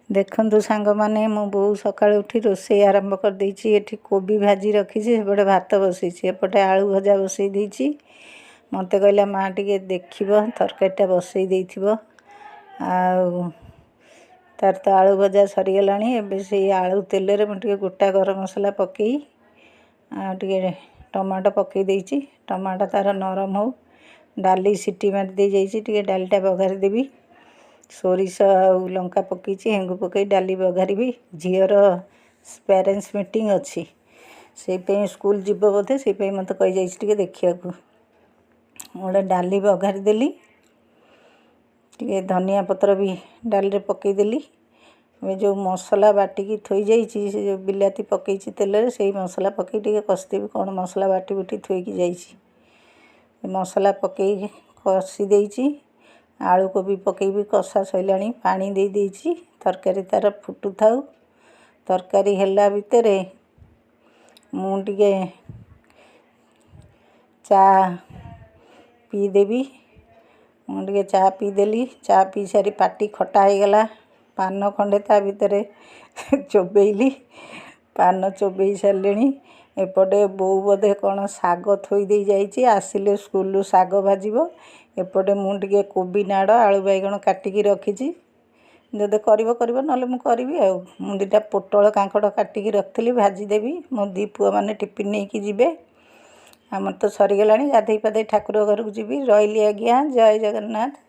देखंतु सांग माने मो बो सकाळ उठी रोषे आरंभ कर देछि। एठी कोबी भाजी रखी छी, एपटे भात बसई छी, एपटे आलू भजा बसई देछि। मते कहला माँ टिके देखिबो तरकारीटा बसई देइथिबो। आ तार तो आलू भजा सरी गलानी। एबे से आलू तेल रे मटे गोटा गरम मसला पकई आ टिके टमाटो पकई देछि। टमाटो तार नरम हो, डाली सीटी मार दे जाइछि। टिके डालीटा बघार देबी, सोरिष और लंका पकई हेंगु पकई डाली बघारी। झीर पेरेंट्स मीटिंग अच्छी से स्कूल जीव बोधे से मत कही जाइए देखा गोटे डाली बघारी देली। टे धनिया पत्र भी डाली रे पकईदेली। जो मसला बाटिकी थोई जाइए से जो बिलाती पकई तेल से मसला पकई टे कषिदेवी कौन मसला बाटी बुटी थोईकी जाइए। मसला पकई कषि देइछि। आलू कोबी पकईबी कषा सैलानी पानी दे देइछि। तरकारी तार फुटु थाउ। तरकारी हेला भितरे मु टिके चा पी देबी। मु टिके चा पी देली। चा पी सारी पाटी खटा हो गला। पान खंडे ता भितरे चोबेइली। पान चोबई सारे। एपटे बो बोधे कौन साग थोई दे जाइए, आसिले स्कूल साग भाजिबो। एपटे मु टिके कोबी नाड़ आलू बैगण काटिकी रखी। जदि कर ना मु करी आ मु दुटा पोटल कांकड़ काटिकी रखी भाजीदेवी। मो दी पुआ मैंने टिफिन नहीं कि जीवे। आमर तो सरीगला। गाधई पाधई ठाकुर घर को जीवी। रही आज्ञा। जय जगन्नाथ।